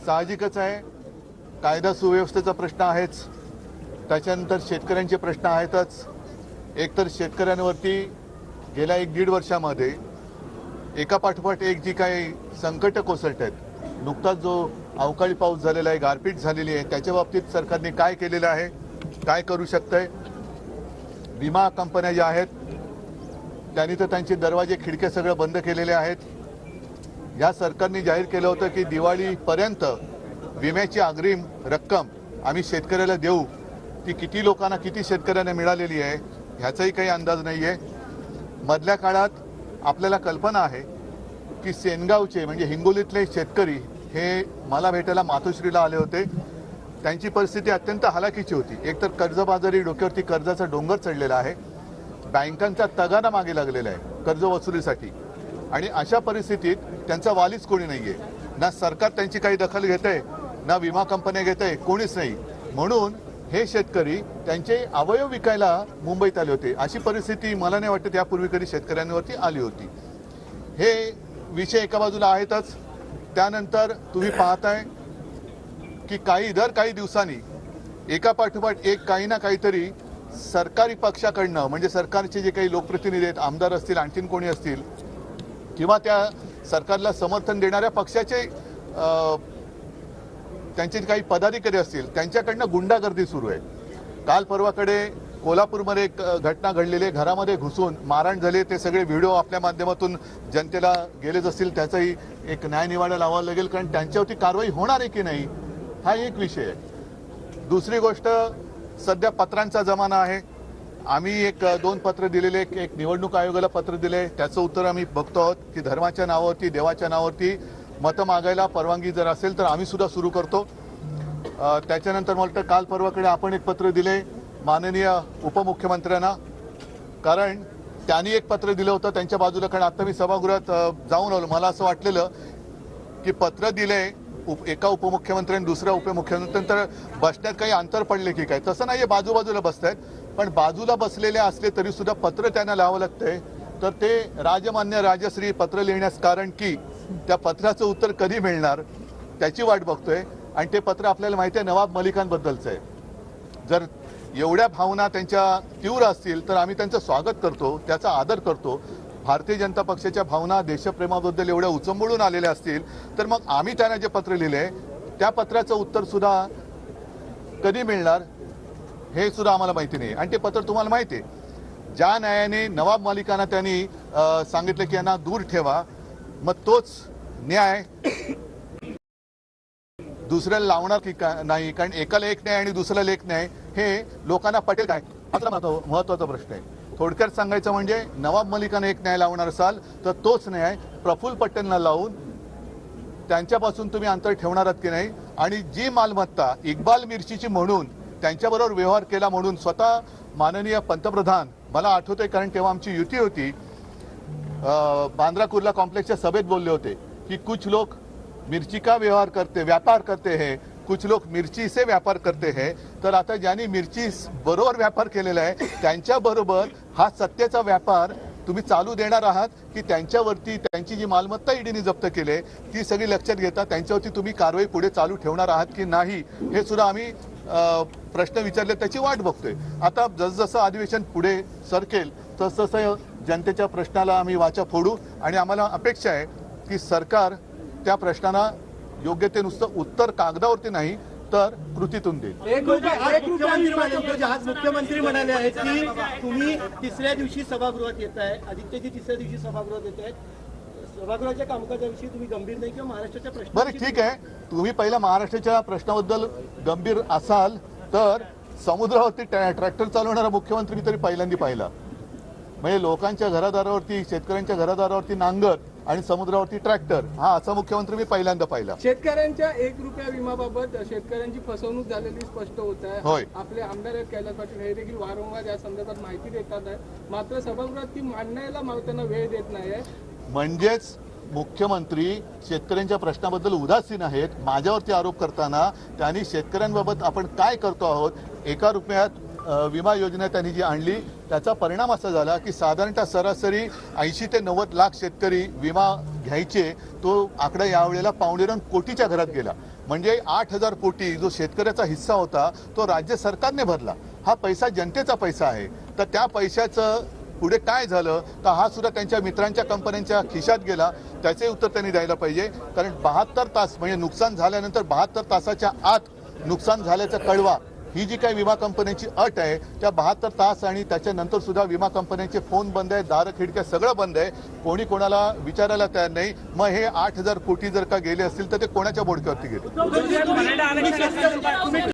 साहजिकच आहे, कायदा सुव्यवस्थेचा प्रश्न आहेच, त्याच्यानंतर शेतकऱ्यांचे प्रश्न आहेतच. एकतर शेतकऱ्यांवरती गेल्या 1-1.5 वर्षामध्ये एकापाठोपाठ एक जी काही संकट कोसळत आहेत, नुकताच जो अवकाळी पाऊस झालेला आहे, गारपीट झालेली आहे, त्याच्या बाबतीत सरकारने काय केलेलं आहे, काय करू शकतंय. विमा कंपन्या ज्या आहेत त्यांनी तर त्यांचे दरवाजे खिडके सगळं बंद केलेले आहेत. या सरकारने जाहीर केलं होतं की दिवाळीपर्यंत विम्याची अग्रिम रक्कम आम्ही शेतकऱ्याला देऊ. ती किती लोकांना, किती शेतकऱ्यांना मिळालेली आहे ह्याचाही काही अंदाज नाही आहे. मधल्या काळात आपल्याला कल्पना आहे की सेनगावचे म्हणजे हिंगोलीतले शेतकरी हे मला भेटायला मातोश्रीला आले होते. त्यांची परिस्थिती अत्यंत हलाखीची होती. एकतर कर्जबाजारी, डोक्यावरती कर्जाचा डोंगर चढलेला आहे, बँकांचा तगादा मागे लागलेला आहे कर्ज वसुलीसाठी, आणि अशा परिस्थितीत त्यांचा वालीच कोणी नाही आहे. ना सरकार त्यांची काही दखल घेत आहे, ना विमा कंपन्या घेत आहे, कोणीच नाही. म्हणून हे शेतकरी त्यांचे अवयव विकायला मुंबईत आले होते. अशी परिस्थिती मला नाही वाटत यापूर्वी कधी शेतकऱ्यांवरती आली होती. हे विषय एका बाजूला आहेतच. त्यानंतर तुम्ही पाहताय की काही दिवसांनी एकापाठोपाठ एक काही ना काहीतरी सरकारी पक्षाकडनं, म्हणजे सरकारचे जे काही लोकप्रतिनिधी आहेत, आमदार असतील, आणखीन कोणी असतील, किंवा त्या सरकारला समर्थन देणाऱ्या पक्षाचे त्यांचे काही पदाधिकारी असतील, त्यांच्याकडनं गुंडागर्दी सुरू आहे. काल परवाकडे कोल्हापूरमध्ये एक घटना घडलेली आहे. घरामध्ये घुसून मारहाण झाली. ते सगळे व्हिडिओ आपल्या माध्यमातून जनतेला गेलेच असतील. त्याचाही एक न्यायनिवाडा लावावा लागेल, कारण त्यांच्यावरती कारवाई होणार आहे की नाही हा एक विषय आहे. दुसरी गोष्ट, सध्या पत्रांचा जमाना आहे. आम्ही 1-2 पत्र दिलेले, एक निवडणूक आयोगाला पत्र दिले, त्याचं उत्तर आम्ही बघतो आहोत की धर्माच्या नावावरती, देवाच्या नावावरती मतं मागायला परवानगी जर असेल तर आम्ही सुद्धा सुरू करतो. त्याच्यानंतर मला वाटतं काल परवाकडे आपण एक पत्र दिले माननीय उपमुख्यमंत्र्यांना, कारण त्यांनी एक पत्र दिलं होतं त्यांच्या बाजूला. कारण आता मी सभागृहात जाऊन आलो, मला असं वाटलेलं की पत्र दिले एका उपमुख्यमंत्र्यांनी दुसऱ्या उपमुख्यमंत्र्यांतर बसण्यात काही अंतर पडले की काय. तसं नाही आहे, बाजूबाजूला बसत आहेत, पण बाजूला बसलेले असले तरी सुद्धा पत्र त्यांना लावावं लागतंय. तर ते राजमान्य राजश्री पत्र लिहिण्यास कारण की त्या पत्राचं उत्तर कधी मिळणार त्याची वाट बघतोय. आणि ते पत्र आपल्याला माहिती आहे नवाब मलिकांबद्दलचं आहे. जर एवढ्या भावना त्यांच्या तीव्र असतील तर आम्ही त्यांचं स्वागत करतो, त्याचा आदर करतो. भारतीय जनता पक्षाच्या भावना देशप्रेमाबद्दल एवढ्या उचंबळून आलेल्या असतील तर मग आम्ही त्यांना जे पत्र लिहिले त्या पत्राचं उत्तर सुद्धा कधी मिळणार हे सुद्धा आम्हाला माहिती नाही. आणि ते पत्र तुम्हाला माहिती आहे, ज्या न्यायाने नवाब मलिकांना त्यांनी सांगितलं की यांना दूर ठेवा, मग तोच न्याय दुसऱ्याला लावणार की नाही. कारण एकाला एक न्याय आणि दुसऱ्याला एक न्याय हे लोकांना पटेल काय हा महत्वाचा प्रश्न आहे. थोडक्यात सांगायचं म्हणजे नवाब मलिकांना एक न्याय लावणार असाल तर तोच न्याय प्रफुल्ल पटेलना लावून त्यांच्यापासून तुम्ही अंतर ठेवणार आहात की नाही. आणि जी मालमत्ता इक्बाल मिर्चीची म्हणून त्यांच्याबरोबर व्यवहार केला म्हणून स्वतः माननीय पंतप्रधान, मला आठवतंय कारण तेव्हा आमची युती होती, बांद्रा कुर्ला कॉम्प्लेक्सच्या सभेत बोलले होते की कुछ लोग मिर्ची का व्यापार करते हैं, कुछ लोग मिर्ची से व्यापार करते हैं. तर आता ज्यांनी मिर्ची बरोबर व्यापार केलेला आहे त्यांच्याबरोबर हा सत्तेचा व्यापार तुम्ही चालू देणार आहात की त्यांच्यावरती त्यांची जी मालमत्ता ईडीने जप्त केली ती सगळी लक्षात घेता त्यांच्यावरती तुम्ही कारवाई पुढे चालू ठेवणार आहात की नाही हे सुद्धा आम्ही प्रश्न विचारले, त्याची वाट बघतोय. आता जसजसं अधिवेशन पुढे सरकेल तसतसं जनतेच्या प्रश्नाला आम्ही वाचा फोडू आणि आम्हाला अपेक्षा आहे की सरकार त्या प्रश्नांना योग्य ते नुसतं उत्तर कागदावरती नाही तर कृतीतून देईल. मुख्यमंत्री म्हणाले आहेत की तुम्ही तिसऱ्या दिवशी सभागृहात येत आहे, आदित्यजी तिसऱ्या दिवशी सभागृहात येत आहेत, सभागृहाच्या कामकाजाविषयी तुम्ही गंभीर नाही किंवा महाराष्ट्राच्या प्रश्न. बरं ठीक आहे, तुम्ही पहिला महाराष्ट्राच्या प्रश्नाबद्दल गंभीर असाल तर समुद्रावरती ट्रॅक्टर चालवणारा मुख्यमंत्री तरी पहिल्यांदा पाहिला. म्हणजे लोकांच्या घरादारावरती, शेतकऱ्यांच्या घरादारावरती नांगर आणि समुद्रावरती ट्रॅक्टर, हा असा मुख्यमंत्री मी पहिल्यांदा पाहिला. शेतकऱ्यांच्या 1 रुपया विमाबाबत शेतकऱ्यांची फसवणूक झालेली स्पष्ट होत आहे. होय, आपले आमदार आहेत कैलास पाटील हे देखील वारंवार या संदर्भात माहिती देतात आहे, मात्र सभागृहात ती मांडण्याला त्यांना वेळ देत नाही. म्हणजेच मुख्यमंत्री शेतकऱ्यांच्या प्रश्नाबद्दल उदासीन आहेत. माझ्यावरती आरोप करताना त्यांनी शेतकऱ्यांबाबत आपण काय करतो आहोत, 1 रुपयात विमा योजना त्यांनी जी आणली त्याचा परिणाम असा झाला की साधारणतः सरासरी 80 ते 90 लाख शेतकरी विमा घ्यायचे, तो आकडा यावेळेला 2.25 कोटीच्या घरात गेला. म्हणजे 8,000 कोटी जो शेतकऱ्याचा हिस्सा होता तो राज्य सरकारने भरला. हा पैसा जनतेचा पैसा आहे. तर त्या पैशाचं पुढे काय झालं तर हा सुद्धा त्यांच्या मित्रांच्या कंपन्यांच्या खिशात गेला. त्याचे उत्तर त्यांनी द्यायला पाहिजे. कारण 72 तास म्हणजे नुकसान झाल्यानंतर 72 तासाच्या आत नुकसान झाल्याचा कळवा ही जी काही विमा कंपन्यांची अट आहे त्या 72 तास आणि त्याच्यानंतर सुद्धा विमा कंपन्यांचे फोन बंद आहे, दारं खिडक्या सगळं बंद आहे. कोणी कोणाला विचारायला तयार नाही. मग हे 8,000 कोटी जर का गेले असतील तर ते कोणाच्या बोडक्यावरती गेले.